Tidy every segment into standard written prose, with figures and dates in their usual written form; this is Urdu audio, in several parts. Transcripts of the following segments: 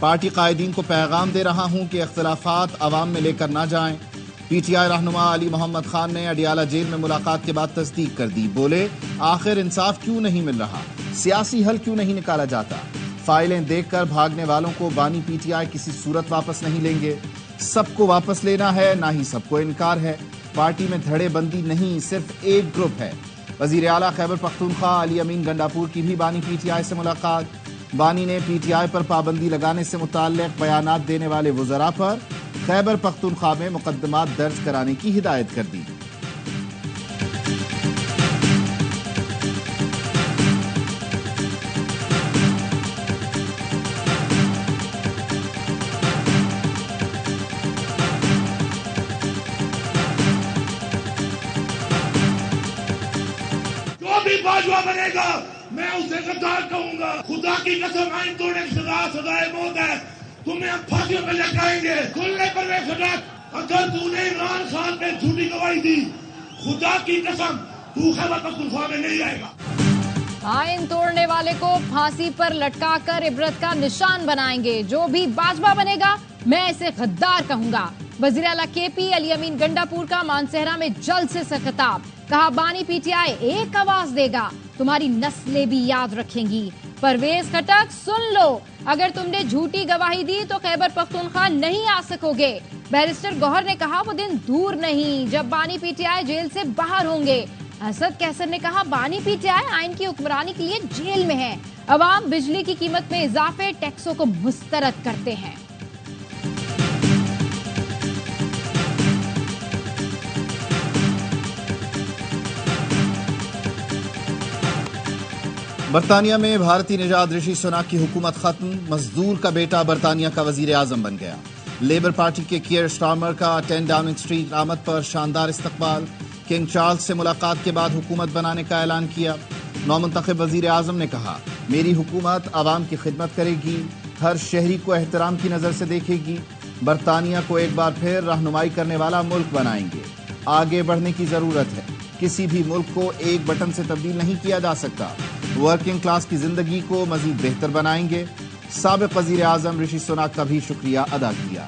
پارٹی قائدین کو پیغام دے رہا ہوں کہ اختلافات عوام میں لے کر نہ جائیں۔ پی ٹی آئی رہنما علی محمد خان نے اڈیالہ جیل میں ملاقات کے بعد تصدیق کر دی۔ بولے آخر انصاف کیوں نہیں مل رہا، سیاسی حل کیوں نہیں نکالا جاتا؟ فائلیں دیکھ کر بھاگنے والوں کو بانی پی ٹی آئی کسی صورت واپس نہیں لیں گے۔ سب کو واپس لینا ہے، نہ ہی سب کو انکار ہے۔ پارٹی میں دھڑے بندی نہیں، صرف ایک گروپ ہے۔ وزیر اعلیٰ خیبر پختونخوا علی امین گنڈاپور کی بھی بانی پی ٹی آئی سے ملاقات۔ بانی نے پی ٹی آئی پر پابندی لگانے سے متعلق بیانات دینے والے وزراء پر خیبر پختونخوا میں مقدمات درج کرانے کی ہدایت کر دی۔ باجوہ بنے گا میں اسے غدار کہوں گا۔ خدا کی قسم آئین توڑنے کی سزائے موت ہے، تمہیں ہم پھانسیوں پہ لٹکائیں گے۔ کھلنے پر بے خدمت، اگر تو نے عمران خان پہ جھوٹی گواہی دی، خدا کی قسم تو خیبر پختونخوا میں نہیں رہے گا۔ آئین توڑنے والے کو پھانسی پر لٹکا کر عبرت کا نشان بنائیں گے۔ جو بھی باجوہ بنے گا میں اسے غدار کہوں گا۔ وزیر اعلیٰ کے پی علی امین گنڈاپور کا مانسہرہ میں جلد سے خطاب، کہا بانی پی ٹی آئی ایک آواز دے گا، تمہاری نسلیں بھی یاد رکھیں گی۔ پرویز خٹک سن لو، اگر تم نے جھوٹی گواہی دی تو خیبر پختونخوا نہیں آ سکو گے۔ بیرسٹر گوہر نے کہا وہ دن دور نہیں جب بانی پی ٹی آئی جیل سے باہر ہوں گے۔ اسد کیسر نے کہا بانی پی ٹی آئی آئین کی حکمرانی کے لیے جیل میں ہے۔ عوام بجلی کی قیمت میں اضافے ٹیکسوں کو مسترد کرتے ہیں۔ برطانیہ میں بھارتی نژاد رشی سناک کی حکومت ختم، مزدور کا بیٹا برطانیہ کا وزیر اعظم بن گیا۔ لیبر پارٹی کے کیئر سٹارمر کا 10 ڈاؤننگ اسٹریٹ آمد پر شاندار استقبال، کنگ چارلز سے ملاقات کے بعد حکومت بنانے کا اعلان کیا۔ نومنتخب وزیر اعظم نے کہا میری حکومت عوام کی خدمت کرے گی، ہر شہری کو احترام کی نظر سے دیکھے گی، برطانیہ کو ایک بار پھر رہنمائی کرنے والا ملک بنائیں گے۔ آگے بڑھنے کی ضرورت ہے، کسی بھی ملک کو ایک بٹن سے تبدیل نہیں کیا جا سکتا۔ ورکنگ کلاس کی زندگی کو مزید بہتر بنائیں گے۔ سابق وزیر اعظم رشی سناک کا بھی شکریہ ادا کیا۔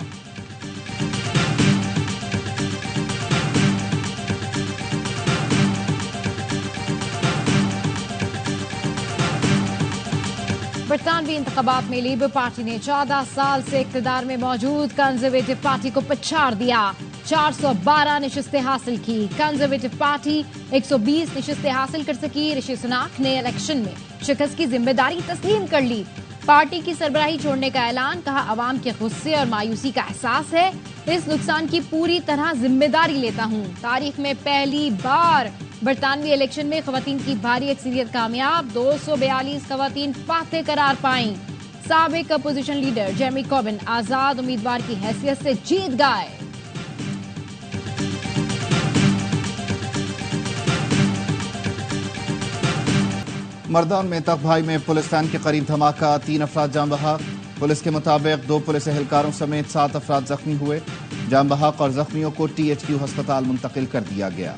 برطانوی انتخابات میں لیبر پارٹی نے 14 سال سے اقتدار میں موجود کنزرویٹو پارٹی کو پچھاڑ دیا، 412 نشستیں حاصل کی۔ کنزرویٹو پارٹی 120 نشستیں حاصل کر سکی۔ رشی سناک نے الیکشن میں شکست کی ذمہ داری تسلیم کر لی۔ پارٹی کی سربراہی چھوڑنے کا اعلان، کہا عوام کے غصے اور مایوسی کا احساس ہے، اس نقصان کی پوری طرح ذمہ داری لیتا ہوں۔ تاریخ میں پہلی بار برطانوی الیکشن میں خواتین کی بھاری اکثریت کامیاب، 242 خواتین فاتح قرار پائیں۔ سابق اپوزیشن لیڈر جیرمی کوربن آزاد امیدوار کی حیثیت سے جیت گئے۔ مردان میں تخت بھائی میں پولیس وین کے قریب دھماکہ، 3 افراد جاں بحق۔ پولیس کے مطابق 2 پولیس اہلکاروں سمیت 7 افراد زخمی ہوئے۔ جاں بحق اور زخمیوں کو THQ ہسپتال منتقل کر دیا گیا۔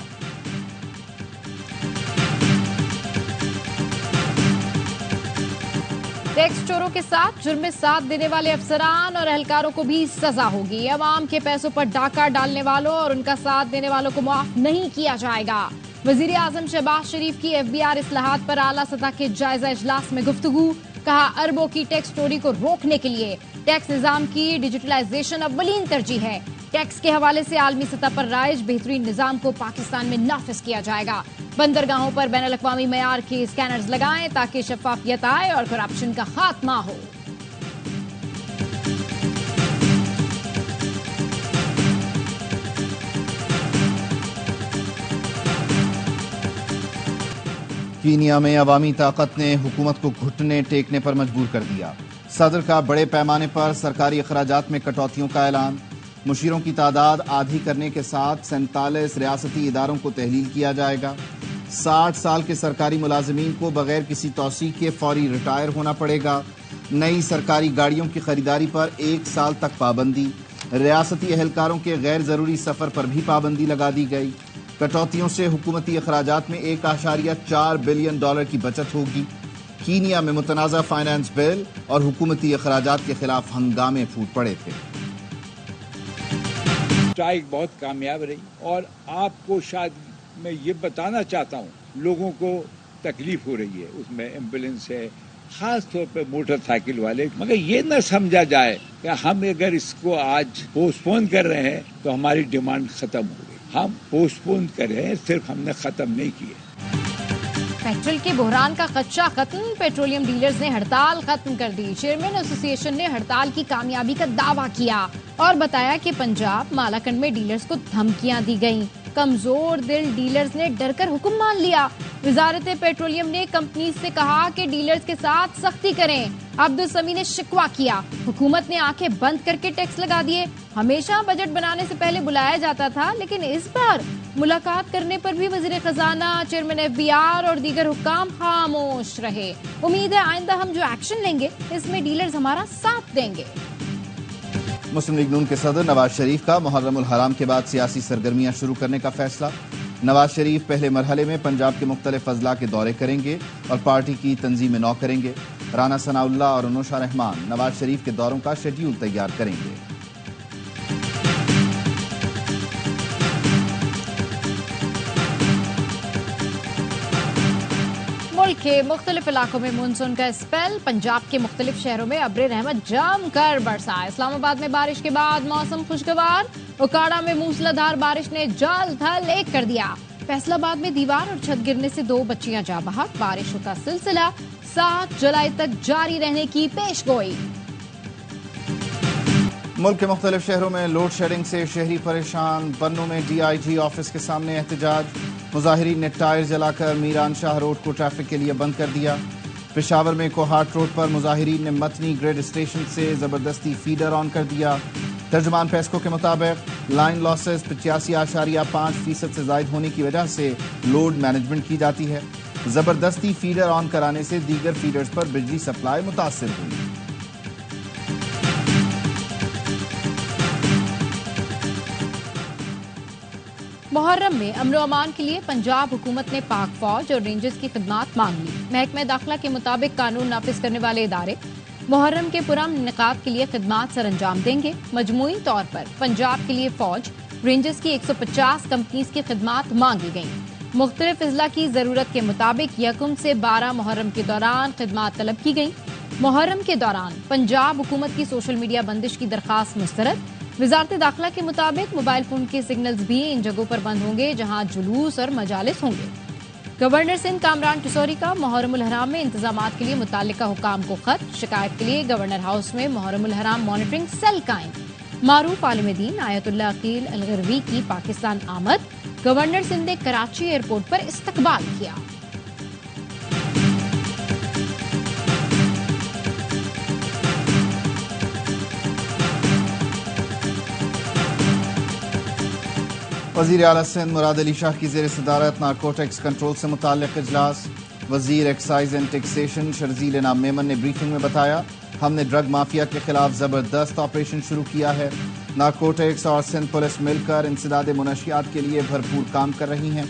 ٹیکس چوروں کے ساتھ جرم میں ساتھ دینے والے افسران اور اہلکاروں کو بھی سزا ہوگی۔ عوام کے پیسوں پر ڈاکہ ڈالنے والوں اور ان کا ساتھ دینے والوں کو معاف نہیں کیا جائے گا۔ وزیر اعظم شہباز شریف کی FBR اصلاحات پر اعلیٰ سطح کے جائزہ اجلاس میں گفتگو، کہا اربوں کی ٹیکس چوری کو روکنے کے لیے ٹیکس نظام کی ڈیجیٹلائزیشن اولین ترجیح ہے۔ ٹیکس کے حوالے سے عالمی سطح پر رائج بہترین نظام کو پاکستان میں نافذ کیا جائے گا۔ بندرگاہوں پر بین الاقوامی معیار کے اسکینرز لگائیں تاکہ شفافیت آئے اور کرپشن کا خاتمہ ہو۔ کینیا میں عوامی طاقت نے حکومت کو گھٹنے ٹیکنے پر مجبور کر دیا۔ صدر کا بڑے پیمانے پر سرکاری اخراجات میں کٹوتیوں کا اعلان، مشیروں کی تعداد آدھی کرنے کے ساتھ 47 ریاستی اداروں کو تحلیل کیا جائے گا۔ 60 سال کے سرکاری ملازمین کو بغیر کسی توسیع کے فوری ریٹائر ہونا پڑے گا۔ نئی سرکاری گاڑیوں کی خریداری پر 1 سال تک پابندی، ریاستی اہلکاروں کے غیر ضروری سفر پر بھی پابندی لگا دی گئی۔ کٹوتیوں سے حکومتی اخراجات میں $1.4 بلین کی بچت ہوگی۔ کینیا میں متنازع فائنانس بل اور حکومتی اخراجات کے خلاف ہنگامے پھوٹ پڑے تھے۔ اسٹرائک بہت کامیاب رہی اور آپ کو شاید میں یہ بتانا چاہتا ہوں، لوگوں کو تکلیف ہو رہی ہے، اس میں ایمبولینس ہے، خاص طور پہ موٹر سائیکل والے، مگر یہ نہ سمجھا جائے کہ ہم اگر اس کو آج پوسٹ پون کر رہے ہیں تو ہماری ڈیمانڈ ختم ہو گئی۔ ہم پوسٹ پون کر رہے ہیں، صرف ہم نے ختم نہیں کیے۔ پیٹرول کے بحران کا خدشہ ختم، پیٹرولیم ڈیلرز نے ہڑتال ختم کر دی۔ چیئرمین ایسوسی ایشن نے ہڑتال کی کامیابی کا دعویٰ کیا اور بتایا کہ پنجاب مالاکنڈ میں ڈیلرز کو دھمکیاں دی گئیں۔ کمزور دل ڈیلرز نے ڈر کر حکم مان لیا۔ وزارت پیٹرولیم نے کمپنیز سے کہا کہ ڈیلرز کے ساتھ سختی کریں۔ عبدالسمی نے شکوہ کیا، حکومت نے آنکھیں بند کر کے ٹیکس لگا دیے۔ ہمیشہ بجٹ بنانے سے پہلے بلایا جاتا تھا، لیکن اس بار ملاقات کرنے پر بھی وزیر خزانہ، چیئرمین FBR اور دیگر حکام خاموش رہے۔ امید ہے آئندہ ہم جو ایکشن لیں گے اس میں ڈیلرز ہمارا ساتھ دیں گے۔ مسلم لیگ نون کے صدر نواز شریف کا محرم الحرام کے بعد سیاسی سرگرمیاں شروع کرنے کا فیصلہ۔ نواز شریف پہلے مرحلے میں پنجاب کے مختلف اضلاع کے دورے کریں گے اور پارٹی کی تنظیم نو کریں گے۔ رانا ثناء اللہ اور انوشا رحمان نواز شریف کے دوروں کا شیڈیول تیار کریں گے۔ ملک کے مختلف علاقوں میں مونسون کا اسپیل، پنجاب کے مختلف شہروں میں ابر رحمت جم کر برسا۔ اسلام آباد میں بارش کے بعد موسم خوشگوار، اوکاڑا میں موسلادھار بارش نے جال تھل ایک کر دیا۔ فیصل آباد میں دیوار اور چھت گرنے سے 2 بچیاں جاں بحق، بارشوں کا سلسلہ 7 جولائی تک جاری رہنے کی پیش گوئی۔ ملک کے مختلف شہروں میں لوڈ شیڈنگ سے شہری پریشان، بنوں میں DIG آفس کے سامنے احتجاج، مظاہرین نے ٹائر جلا کر میران شاہ روڈ کو ٹریفک کے لیے بند کر دیا۔ پشاور میں کوہاٹ روڈ پر مظاہرین نے متنی گریڈ اسٹیشن سے زبردستی فیڈر آن کر دیا۔ ترجمان پیسکو کے مطابق لائن لاسز 85.5% سے زائد ہونے کی وجہ سے لوڈ مینجمنٹ کی جاتی ہے۔ زبردستی فیڈر آن کرانے سے دیگر فیڈرز پر بجلی سپلائی متاثر ہوئی۔ محرم میں امن و امان کے لیے پنجاب حکومت نے پاک فوج اور رینجرز کی خدمات مانگ لی۔ محکمہ داخلہ کے مطابق قانون نافذ کرنے والے ادارے محرم کے پرامن انعقاد کے لیے خدمات سر انجام دیں گے۔ مجموعی طور پر پنجاب کے لیے فوج، رینجرز کی 150 کمپنیز کی خدمات مانگی گئیں۔ مختلف اضلاع کی ضرورت کے مطابق 1 سے 12 محرم کے دوران خدمات طلب کی گئیں۔ محرم کے دوران پنجاب حکومت کی سوشل میڈیا بندش کی درخواست مسترد۔ وزارت داخلہ کے مطابق موبائل فون کے سگنلز بھی ان جگہوں پر بند ہوں گے جہاں جلوس اور مجالس ہوں گے۔ گورنر سندھ کامران ٹسوری کا محرم الحرام میں انتظامات کے لیے متعلقہ حکام کو خط، شکایت کے لیے گورنر ہاؤس میں محرم الحرام مانیٹرنگ سیل قائم۔ معروف عالم دین آیت اللہ عقیل الغروی کی پاکستان آمد، گورنر سندھ نے کراچی ایئرپورٹ پر استقبال کیا۔ وزیر اعلیٰ سندھ مراد علی شاہ کی زیر صدارت نارکوٹکس کنٹرول سے متعلق اجلاس۔ وزیر ایکسائز اینڈ ٹیکسیشن شرزیل انعام میمن نے بریفنگ میں بتایا، ہم نے ڈرگ مافیا کے خلاف زبردست آپریشن شروع کیا ہے۔ نارکوٹکس اور سندھ پولیس مل کر انسداد منشیات کے لیے بھرپور کام کر رہی ہیں۔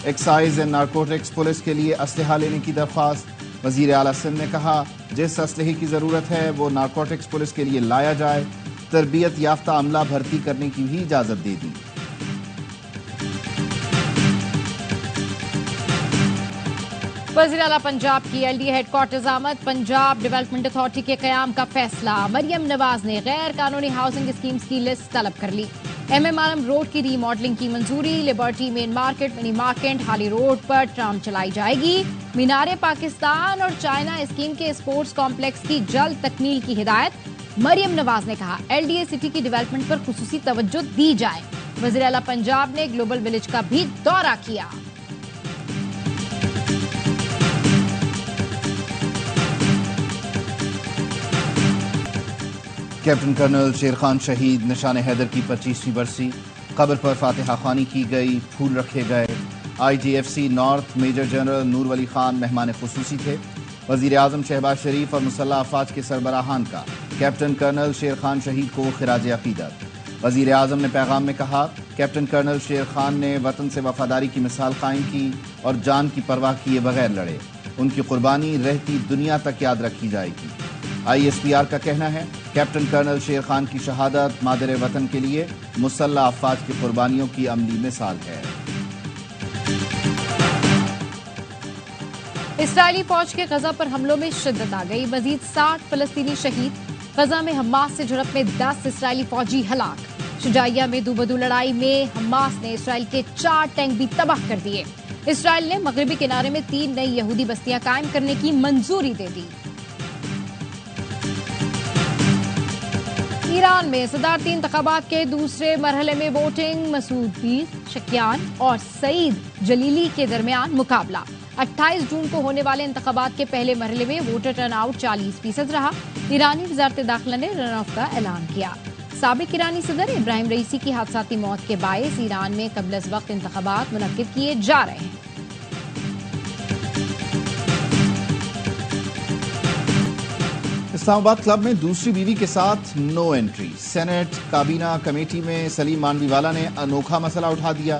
ایکسائز اینڈ نارکوٹکس پولیس کے لیے اسلحہ لینے کی درخواست۔ وزیر اعلیٰ سندھ نے کہا، جس اسلحے کی ضرورت ہے وہ نارکوٹکس پولیس کے لیے لایا جائے۔ تربیت یافتہ عملہ بھرتی کرنے کی بھی اجازت دے دی۔ وزیر اعلیٰ پنجاب کی LDA ہیڈ کوارٹرز آمد، پنجاب ڈیولپمنٹ اتھارٹی کے قیام کا فیصلہ۔ مریم نواز نے غیر قانونی ہاؤسنگ اسکیمز کی لسٹ طلب کر لی۔ MM عالم روڈ کی ری ماڈلنگ کی منظوری، Liberty main market, mini market, Hali road پر ٹرام چلائی جائے گی۔ مینار پاکستان اور چائنا اسکیم کے اسپورٹس کمپلیکس کی جلد تکمیل کی ہدایت۔ مریم نواز نے کہا، LDA سٹی کی ڈیولپمنٹ پر خصوصی توجہ دی جائے۔ وزیر اعلیٰ پنجاب نے گلوبل ولیج کا بھی دورہ کیا۔ کیپٹن کرنل شیر خان شہید، نشان حیدر کی 25ویں برسی، قبر پر فاتحہ خوانی کی گئی، پھول رکھے گئے۔ IGFC نارتھ میجر جنرل نور ولی خان مہمان خصوصی تھے۔ وزیر اعظم شہباز شریف اور مسلح افواج کے سربراہان کا کیپٹن کرنل شیر خان شہید کو خراج عقیدت۔ وزیر اعظم نے پیغام میں کہا، کیپٹن کرنل شیر خان نے وطن سے وفاداری کی مثال قائم کی اور جان کی پرواہ کیے بغیر لڑے۔ ان کی قربانی رہتی دنیا تک یاد رکھی جائے گی۔ ISPR کا کہنا ہے کیپٹن کرنل شیر خان کی شہادت مادر وطن کے لیے مسلح افواج کی قربانیوں کی عملی مثال ہے۔ اسرائیلی فوج کے غزہ پر حملوں میں شدت آ گئی، مزید 60 فلسطینی شہید۔ غزہ میں حماس سے جھڑپ میں 10 اسرائیلی فوجی ہلاک۔ شجاعیہ میں دو بدو لڑائی میں حماس نے اسرائیل کے 4 ٹینک بھی تباہ کر دیے۔ اسرائیل نے مغربی کنارے میں 3 نئی یہودی بستیاں قائم کرنے کی منظوری دے دی۔ ایران میں صدارتی انتخابات کے دوسرے مرحلے میں ووٹنگ، مسعود پزشکیان اور سعید جلیلی کے درمیان مقابلہ۔ 28 جون کو ہونے والے انتخابات کے پہلے مرحلے میں ووٹر ٹرن آؤٹ 40% رہا۔ ایرانی وزارت داخلہ نے رن آف کا اعلان کیا۔ سابق ایرانی صدر ابراہیم رئیسی کی حادثاتی موت کے باعث ایران میں قبل از وقت انتخابات منعقد کیے جا رہے ہیں۔ اسلام آباد کلب میں دوسری بیوی کے ساتھ نو انٹری۔ سینٹ کابینہ کمیٹی میں سلیم مانوی والا نے انوکھا مسئلہ اٹھا دیا۔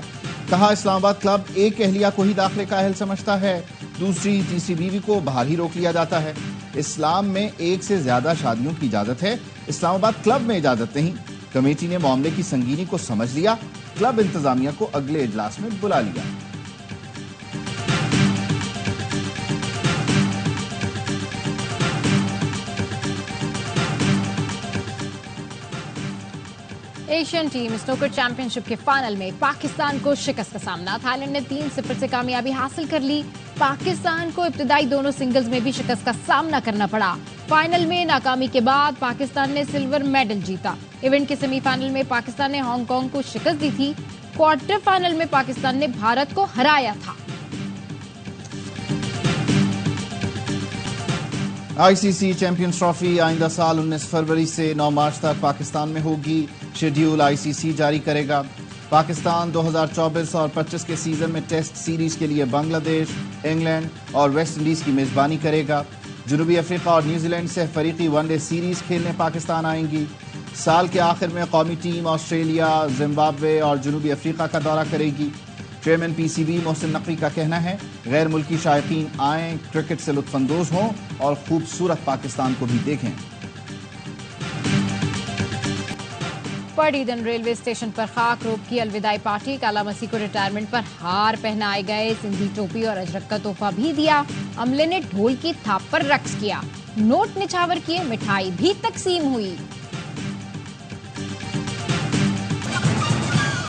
کہا اسلام آباد کلب ایک اہلیہ کو ہی داخلے کا اہل سمجھتا ہے، دوسری تیسری بیوی کو باہر ہی روک لیا جاتا ہے۔ اسلام میں ایک سے زیادہ شادیوں کی اجازت ہے، اسلام آباد کلب میں اجازت نہیں۔ کمیٹی نے معاملے کی سنگینی کو سمجھ لیا، کلب انتظامیہ کو اگلے اجلاس میں بلا لیا۔ ایشین ٹیم اسنوکر چیمپئن شپ کے فائنل میں پاکستان کو شکست کا سامنا۔ تھائی لینڈ نے 3-0 سے کامیابی حاصل کر لی۔ پاکستان کو ابتدائی دونوں سنگلز میں بھی شکست کا سامنا کرنا پڑا۔ فائنل میں ناکامی کے بعد پاکستان نے سلور میڈل جیتا۔ ایونٹ کے سیمی فائنل میں پاکستان نے ہانگ کانگ کو شکست دی تھی۔ کوارٹر فائنل میں پاکستان نے بھارت کو ہرایا تھا۔ ICC چیمپئنز ٹرافی آئندہ سال 19 فروری سے 9 مارچ تک پاکستان میں ہوگی۔ شیڈیول ICC جاری کرے گا۔ پاکستان 2024 اور 25 کے سیزن میں ٹیسٹ سیریز کے لیے بنگلہ دیش، انگلینڈ اور ویسٹ انڈیز کی میزبانی کرے گا۔ جنوبی افریقہ اور نیوزی لینڈ سے فریقی ون ڈے سیریز کھیلنے پاکستان آئیں گی۔ سال کے آخر میں قومی ٹیم آسٹریلیا، زمبابوے اور جنوبی افریقہ کا دورہ کرے گی۔ چیئرمین PCB محسن نقوی کا کہنا ہے غیر ملکی شائقین آئیں، کرکٹ سے لطف اندوز ہوں اور خوبصورت پاکستان کو بھی دیکھیں۔ پڑیدن ریلوے اسٹیشن پر خاک روب کی الوداعی پارٹی۔ کالا مسیح کو ریٹائرمنٹ پر ہار پہنائے گئے، سندھی ٹوپی اور اجرک کا تحفہ بھی دیا۔ عملے نے ڈھول کی تھاپ پر رقص کیا، نوٹ نچھاور کیے، مٹھائی بھی تقسیم ہوئی۔